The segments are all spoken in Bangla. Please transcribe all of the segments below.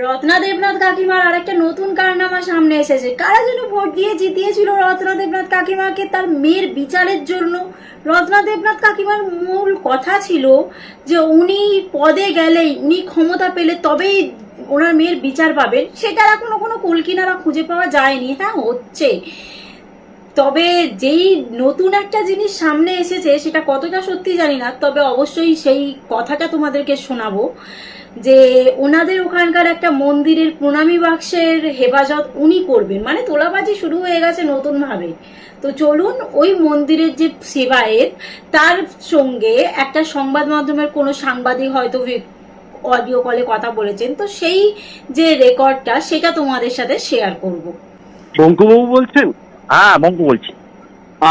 রত্না দেবনাথ কাকিমার আরেকটা নতুন কারনামা সামনে এসেছে। কারা যেন ভোট দিয়ে জিতিয়েছিল রত্না দেবনাথ কাকিমাকে তার মেয়ের বিচারের জন্য। রত্না দেবনাথ কাকিমার মূল কথা ছিল যে উনি পদে গেলেই, উনি ক্ষমতা পেলে তবেই ওনার মেয়ের বিচার পাবেন। সেটার এখনো কোনো কুলকিনারা খুঁজে পাওয়া যায়নি। হ্যাঁ, হচ্ছে। তবে যেই নতুন একটা জিনিস সামনে এসেছে সেটা কতটা সত্যি জানি না, তবে অবশ্যই সেই কথাটা তোমাদেরকে শোনাবো যে ওনাদের ওখানকার একটা মন্দিরের প্রণামী বাক্সের হেফাজত উনি করবেন। মানে তোলাবাজি শুরু হয়ে গেছে নতুন ভাবে। তো চলুন ওই মন্দিরের যে সেবায়েত তার সঙ্গে একটা সংবাদ মাধ্যমের কোনো সাংবাদিক হয়তো অডিও কলে কথা বলেছেন, তো সেই যে রেকর্ডটা সেটা তোমাদের সাথে শেয়ার করব। বঙ্কুবাবু বলছেন? হ্যাঁ, বঙ্কু বলছি।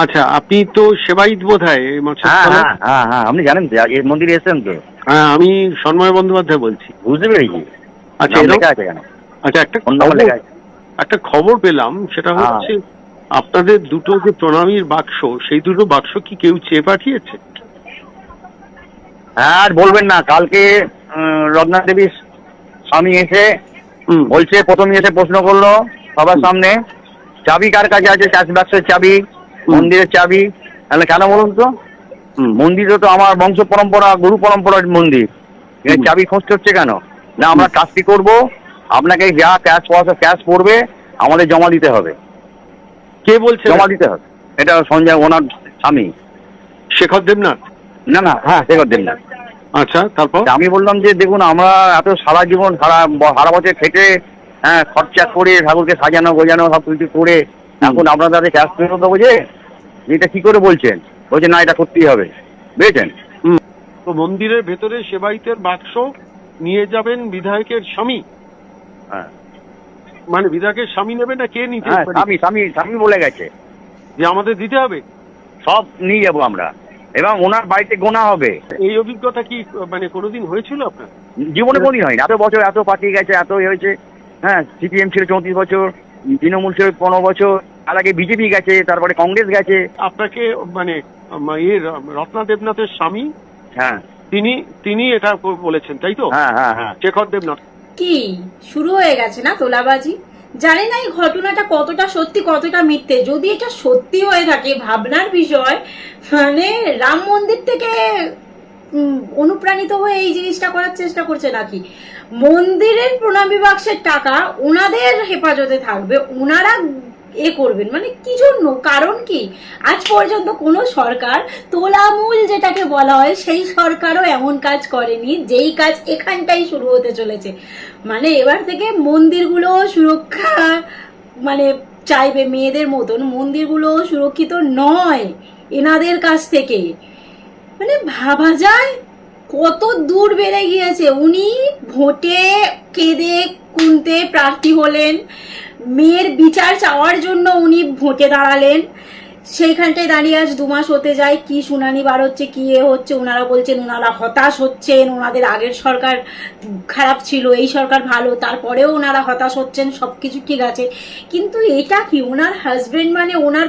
আচ্ছা, আপনি তো সেবাইত বোধ হয় হ্যাঁ হ্যাঁ হ্যাঁ হ্যাঁ, আপনি জানেন তো, এই মন্দিরে এসেছেন তো? হ্যাঁ, আমি সন্ময় বন্দ্যোপাধ্যায় বলছি। বুঝতে পেরেছি। আচ্ছা, নাম এরকম- লেখা আছে কেন? আচ্ছা, ফোন নাম্বার লেখা আছে। একটা খবর পেলাম, সেটা হচ্ছে আপনাদের দুটো যে প্রণামীর বাক্স, সেই দুটো বাক্স কি কেউ চেয়ে পাঠিয়েছে? হ্যাঁ, আর বলবেন না। কালকে রত্না দেবীর স্বামী এসে বলছে, প্রথমে এসে প্রশ্ন করলো সবার সামনে, চাবি কার কাছে আছে? চাষ বাক্সের চাবি, মন্দিরের চাবি। তাহলে কেন বলুন তো? মন্দিরে তো আমার বংশ পরম্পরা, গুরু পরম্পরার মন্দির, চাবি খুঁজতে হচ্ছে কেন? না, আমরা কাজটি করব, আপনাকে যা ক্যাশ পড়বে আমাদের জমা দিতে হবে। কে বলছে? জমা দিতে হবে। এটা সঞ্জয়, ওনার স্বামী। শেখর দেবনাথ? না না, হ্যাঁ, শেখর দেন না। আচ্ছা, তারপর? আমি বললাম যে দেখুন, আমরা এত সারা জীবন সারা বছর খেটে, হ্যাঁ, খরচা করে ঠাকুরকে সাজানো গোজানো সব কিছু করে এখন আপনার কাছে ক্যাশ ফেরত দেবো, যে এটা কি করে বলছেন? বলছে না, এটা করতেই হবে। বুঝেছেন? তো মন্দিরের ভেতরে সেবাইতের বাক্স নিয়ে যাবেন বিধায়কের স্বামী? হ্যাঁ মানে বিধায়কের স্বামী নেবে না কে নিতে? হ্যাঁ, স্বামী বলে গেছে যে আমাদের দিতে হবে। সব নিয়ে যাবো আমরা, এবং ওনার বাড়িতে গোনা হবে। এই অভিজ্ঞতা কি মানে কোনোদিন হয়েছিল আপনার জীবনে কোনদিন হয়নি। এত বছর এত পার্টি গেছে, এত হয়েছে। হ্যাঁ, সিপিএম ছিল 34 বছর, তৃণমূল ছিল 15 বছর, তার আগে বিজেপি গেছে, তারপরে কংগ্রেস গেছে। আপনাকে? মানে রত্না দেবনাথের স্বামী, হ্যাঁ তিনি এটা বলেছেন, তাই তো? হ্যাঁ হ্যাঁ হ্যাঁ। শেখর দেবনাথ। কি শুরু হয়ে গেছে না তোলাবাজি? জানি না এই ঘটনাটা কতটা সত্যি কতটা মিথ্যে। যদি এটা সত্যি হয়ে থাকে, ভাবনার বিষয়। মানে রাম মন্দির থেকে অনুপ্রাণিত হয়ে এই জিনিসটা করার চেষ্টা করছে নাকি? মন্দিরের প্রণামী বাক্সের টাকা ওনাদের হেফাজতে থাকবে, ওনারা করবেন, মানে কি জন্য? কারণ কি? আজ পর্যন্ত কোনো সরকার, তোলামূল যেটাকে বলা হয়, সেই সরকারও এমন কাজ করেনি যেই কাজ এখানটাই শুরু হতে চলেছে। মানে এবার থেকে মন্দিরগুলো সুরক্ষা মানে চাইবে, মেয়েদের মতন মন্দিরগুলো সুরক্ষিত নয় এনাদের কাছ থেকে। মানে ভাবা যায় কত দূর বেড়ে গিয়েছে। উনি ভোটে কেঁদে কুনতে প্রার্থী হলেন, মেয়ের বিচার চাওয়ার জন্য উনি ভোটে দাঁড়ালেন। সেইখানটায় দাঁড়িয়ে আজ 2 মাস হতে যায়, কি শুনানি বার হচ্ছে, কি হচ্ছে। ওনারা বলছেন ওনারা হতাশ হচ্ছেন, ওনাদের আগের সরকার খারাপ ছিল, এই সরকার ভালো, তারপরেও ওনারা হতাশ হচ্ছেন। সবকিছু ঠিক আছে, কিন্তু এটা কি ওনার হাজবেন্ড, মানে ওনার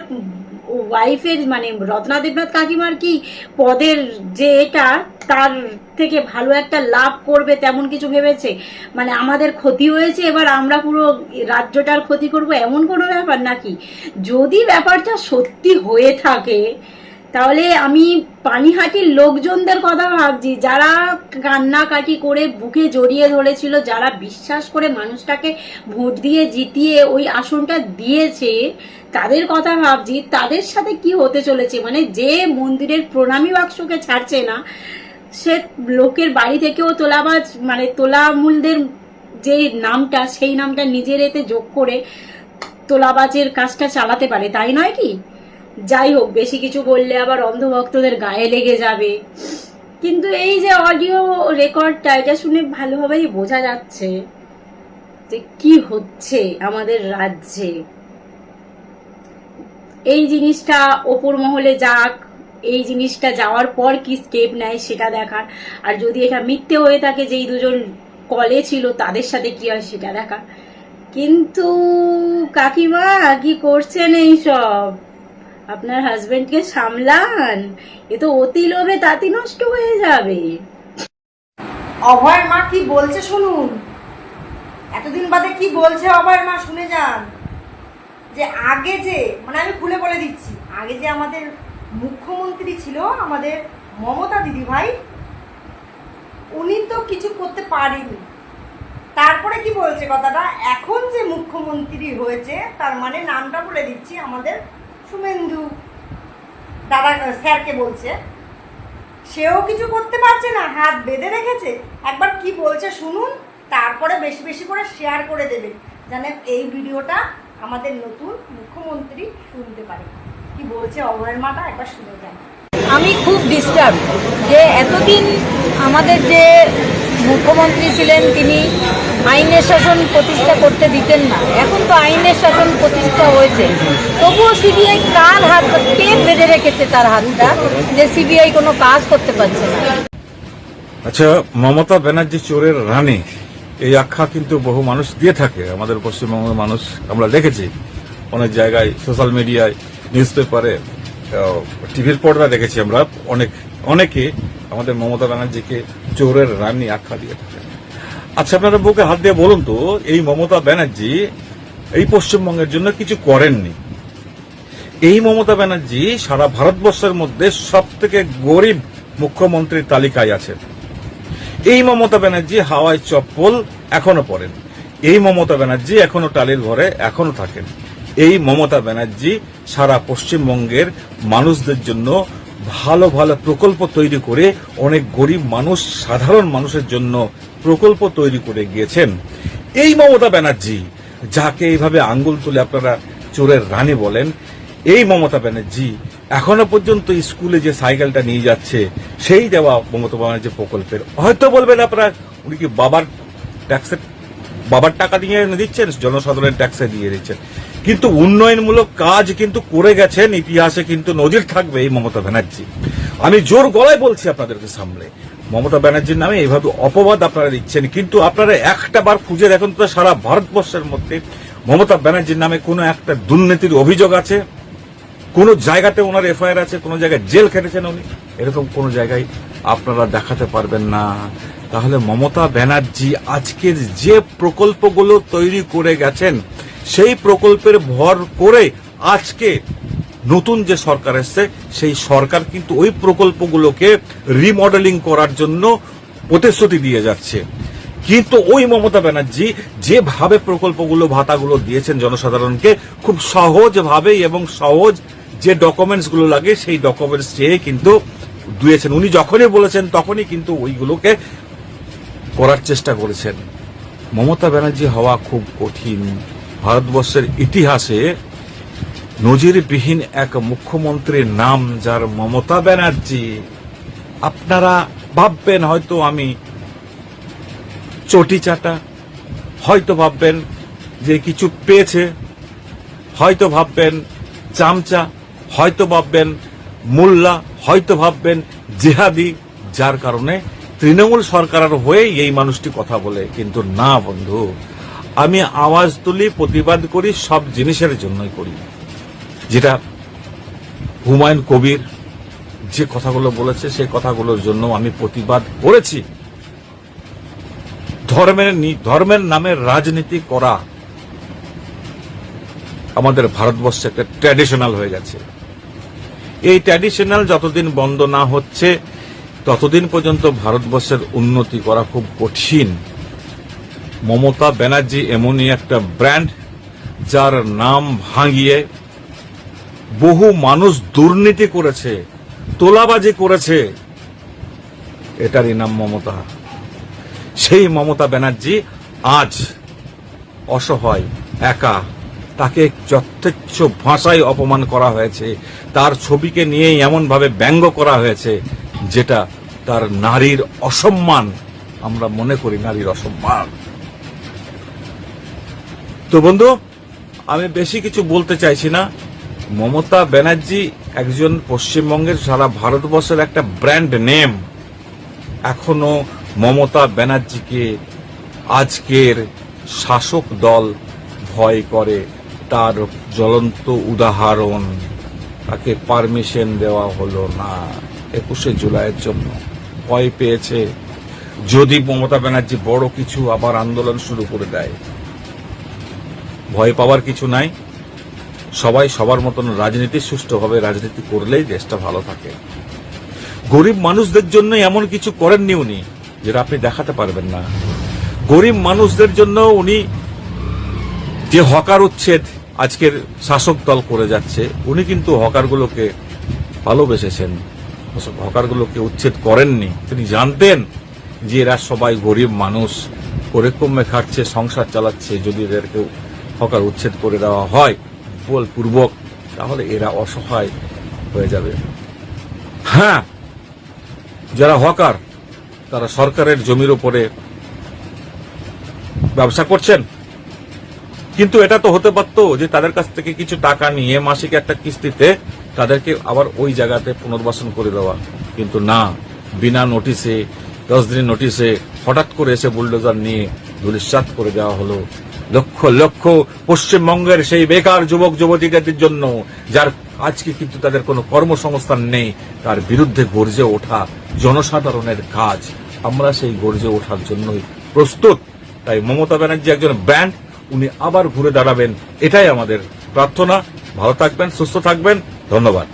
ওয়াইফের, মানে রত্না দেবনাথ কাকিমার কি পদের যে এটা, তার থেকে ভালো একটা লাভ করবে তেমন কিছু ভেবেছে? মানে আমাদের ক্ষতি হয়েছে, এবার আমরা পুরো রাজ্যটার ক্ষতি করব, এমন কোনো ব্যাপার নাকি? যদি ব্যাপারটা সত্যি হয়ে থাকে তাহলে আমি পানিহাটির লোকজনদের কথা ভাবছি, যারা কান্নাকাটি করে বুকে জড়িয়ে ধরেছিল, যারা বিশ্বাস করে মানুষটাকে ভোট দিয়ে জিতিয়ে ওই আসনটা দিয়েছে, তাদের কথা ভাবছি। তাদের সাথে কি হতে চলেছে? মানে যে মন্দিরের প্রণামী বাক্সকে ছাড়ছে না, সে লোকের বাড়ি থেকেও তোলাবাজ, মানে তোলামূলদের যে নামটা, সেই নামটা নিজের এতে যোগ করে তোলাবাজের কাজটা চালাতে পারে, তাই নয় কি? যাই হোক, বেশি কিছু বললে আবার অন্ধভক্তদের গায়ে লেগে যাবে। কিন্তু এই যে অডিও রেকর্ডটা, এটা শুনে ভালোভাবেই বোঝা যাচ্ছে যে কি হচ্ছে আমাদের রাজ্যে। এই জিনিসটা ওপর মহলে যাক, এই জিনিসটা যাওয়ার পর কি স্টেপ নেয় সেটা দেখার, আর যদি এটা মিথ্যে হয়ে থাকে, যেই দুজন কলে ছিল তাদের সাথে কি হয় সেটা দেখার। কিন্তু কাকিমা কি করছেন এইসব? আপনার হাজবেন্ডকে সামলান, এ তো অতি লোভে তাঁতি নষ্ট হয়ে যাবে। অভয়ের মা কি বলছে শুনুন। এতদিন বাদে কি বলছে অভয়ের মা শুনে যান। যে আগে যে মানে আমি খুলে বলে দিচ্ছি, আগে যে আমাদের মুখ্যমন্ত্রী ছিল আমাদের মমতা দিদি ভাই, উনি তো কিছু করতে পারেনি। তারপরে কি বলছে কথাটা, এখন যে মুখ্যমন্ত্রী হয়েছে তার মানে নামটা বলে দিচ্ছি, আমাদের শুভেন্দু দাদা স্যারকে বলছে, সেও কিছু করতে পারছে না, হাত বেঁধে রেখেছে। একবার কি বলছে শুনুন, তারপরে বেশি বেশি করে শেয়ার করে দেবেন যেন এই ভিডিওটা আমাদের নতুন মুখ্যমন্ত্রী শুনতে পারে। কি বলছে অভয়ের মাটা একবার শুনে যান। আমি খুব ডিস্টার্ব যে এতদিন আমাদের যে মুখ্যমন্ত্রী ছিলেন তিনি আইনের শাসন প্রতিষ্ঠা করতে দিতেন না, এখন তো আইনের শাসন প্রতিষ্ঠা হয়েছে, তবুও সিবিআই কার হাত, কে বেঁধে রেখেছে তার হাতটা যে সিবিআই কোনো কাজ করতে পারছে না। আচ্ছা, মমতা ব্যানার্জি চোরের রানী এই আখ্যা কিন্তু বহু মানুষ দিয়ে থাকে। আমাদের পশ্চিমবঙ্গের মানুষ আমরা দেখেছি অনেক জায়গায়, সোশ্যাল মিডিয়ায়, নিউজ পেপারে, টিভির পর্দা দেখেছি আমরা, অনেকে আমাদের মমতা ব্যানার্জিকে চোরের রানী আখ্যা দিয়ে থাকে। আচ্ছা, আপনারা বুকে হাত দিয়ে বলুন তো, এই মমতা ব্যানার্জি এই পশ্চিমবঙ্গের জন্য কিছু করেননি। এই মমতা ব্যানার্জি সারা ভারতবর্ষের মধ্যে সব থেকে গরিব মুখ্যমন্ত্রীর তালিকায় আছেন। এই মমতা ব্যানার্জি হাওয়ায় চপ্পল এখনো পরেন। এই মমতা ব্যানার্জি এখনো টালির ঘরে এখনো থাকেন। এই মমতা ব্যানার্জি সারা পশ্চিমবঙ্গের মানুষদের জন্য ভালো ভালো প্রকল্প তৈরি করে অনেক গরিব মানুষ, সাধারণ মানুষের জন্য প্রকল্প তৈরি করে গিয়েছেন। এই মমতা ব্যানার্জি যাকে এইভাবে আঙ্গুল তুলে আপনারা চোরের রানী বলেন, এই মমতা ব্যানার্জি এখনো পর্যন্ত স্কুলে যে সাইকেলটা নিয়ে যাচ্ছে সেই দেওয়া মমতা ব্যানার্জি প্রকল্পের, হয়তো বলবেন আপনারা উনি কি বাবার টাকা দিয়ে দিচ্ছেন, জনসাধারণের ট্যাক্সে দিয়ে দিচ্ছেন, কিন্তু উন্নয়নমূলক কাজ কিন্তু করে গেছেন, ইতিহাসে কিন্তু নজির থাকবে এই মমতা ব্যানার্জি। আমি জোর গলায় বলছি আপনাদেরকে সামনে, মমতা ব্যানার্জির নামে এইভাবে অপবাদ আপনারা দিচ্ছেন, কিন্তু আপনারা একটা বার খুঁজে দেখুন তো সারা ভারতবর্ষের মধ্যে মমতা ব্যানার্জির নামে কোনো একটা দুর্নীতির অভিযোগ আছে, কোন জায়গাতে ওনার এফআইআর আছে, কোন জায়গায় জেল খেটেছেন উনি, এরকম কোন জায়গায় আপনারা দেখাতে পারবেন না। তাহলে মমতা ব্যানার্জি আজকের যে প্রকল্পগুলো তৈরি করে গেছেন সেই প্রকল্পের ভর করে আজকে নতুন যে সরকার এসছে সেই সরকার কিন্তু ওই প্রকল্পগুলোকে রিমডেলিং করার জন্য প্রতিশ্রুতি দিয়ে যাচ্ছে। কিন্তু ওই মমতা ব্যানার্জি যেভাবে প্রকল্পগুলো, ভাতাগুলো দিয়েছেন জনসাধারণকে, খুব সহজভাবে এবং সহজ যে ডকুমেন্টস গুলো লাগে সেই ডকুমেন্টস চেয়ে কিন্তু দিয়েছেন। উনি যখনই বলেছেন তখনই কিন্তু ওইগুলোকে করার চেষ্টা করেছেন। মমতা ব্যানার্জি হওয়া খুব কঠিন। ভারতবর্ষের ইতিহাসে নজিরবিহীন এক মুখ্যমন্ত্রীর নাম যার মমতা ব্যানার্জি। আপনারা ভাববেন হয়তো আমি চটি চাটা, হয়তো ভাববেন যে কিছু পেয়েছে, হয়তো ভাববেন চামচা, হয়তো ভাববেন মোল্লা, হয়তো ভাববেন জেহাদি, যার কারণে তৃণমূল সরকারের হয়ে এই মানুষটি কথা বলে। কিন্তু না বন্ধু, আমি আওয়াজ তুলি, প্রতিবাদ করি, সব জিনিসের জন্যই করি। যেটা হুমায়ুন কবির যে কথাগুলো বলেছে সেই কথাগুলোর জন্য আমি প্রতিবাদ করেছি। ধর্মের নামে রাজনীতি করা আমাদের ভারতবর্ষে একটা ট্র্যাডিশনাল হয়ে গেছে। এই ট্র্যাডিশনাল যতদিন বন্ধ না হচ্ছে ততদিন পর্যন্ত ভারতবর্ষের উন্নতি করা খুব কঠিন। মমতা ব্যানার্জি এমনই একটা ব্র্যান্ড যার নাম ভাঙিয়ে বহু মানুষ দুর্নীতি করেছে, তোলাবাজি করেছে, এটারই নাম মমতা। সেই মমতা ব্যানার্জি আজ অসহায়, একা, তাকে যথেচ্ছ ভাষায় অপমান করা হয়েছে, তার ছবিকে নিয়ে এমনভাবে ব্যঙ্গ করা হয়েছে যেটা তার নারীর অসম্মান, আমরা মনে করি নারীর অসম্মান। তো বন্ধু, আমি বেশি কিছু বলতে চাইছি না। মমতা ব্যানার্জি একজন পশ্চিমবঙ্গের, সারা ভারতবর্ষের একটা ব্র্যান্ড নেম। এখনো মমতা ব্যানার্জিকে আজকের শাসক দল ভয় করে, তার জ্বলন্ত উদাহরণ, তাকে পারমিশন দেওয়া হলো না 21শে জুলাইয়ের জন্য। ভয় পেয়েছে, যদি মমতা ব্যানার্জি বড় কিছু আবার আন্দোলন শুরু করে দেয়, ভয় পাওয়ার কিছু নাই। সবাই সবার মতন রাজনীতি সুষ্ঠুভাবে রাজনীতি করলেই দেশটা ভালো থাকে। গরিব মানুষদের জন্য এমন কিছু করেননি উনি যেটা আপনি দেখাতে পারবেন না। গরিব মানুষদের জন্য উনি যে হকার উচ্ছেদ আজকের শাসক দল করে যাচ্ছে, উনি কিন্তু হকারগুলোকে ভালোবেসেছেন, হকারগুলোকে উচ্ছেদ করেননি। তিনি জানতেন যে এরা সবাই গরিব মানুষ, পরিক্রমে খাচ্ছে, সংসার চালাচ্ছে। যদি এদেরকে হকার উচ্ছেদ করে দেওয়া হয় বলপূর্বক, তাহলে এরা অসহায় হয়ে যাবে। হ্যাঁ, যারা হকার তারা সরকারের জমির উপরে ব্যবসা করছেন, কিন্তু এটা তো হতে পারত যে তাদের কাছ থেকে কিছু টাকা নিয়ে মাসিক একটা কিস্তিতে তাদেরকে আবার ওই জায়গাতে পুনর্বাসন করে দেওয়া। কিন্তু না, বিনা নোটিশে 10 দিনের নোটিশে হঠাৎ করে এসে বুলডোজার নিয়ে ধূলিসাৎ করে দেওয়া হলো। লক্ষ লক্ষ পশ্চিমবঙ্গের সেই বেকার যুবক যুবতীদের জন্য, যার আজকে কিন্তু তাদের কোনো কর্মসংস্থান নেই, তার বিরুদ্ধে গর্জে ওঠা জনসাধারণের কাজ। আমরা সেই গর্জে ওঠার জন্যই প্রস্তুত। তাই মমতা ব্যানার্জি একজন ব্র্যান্ড, উনি আবার ঘুরে দাঁড়াবেন, এটাই আমাদের প্রার্থনা। ভালো থাকবেন, সুস্থ থাকবেন, ধন্যবাদ।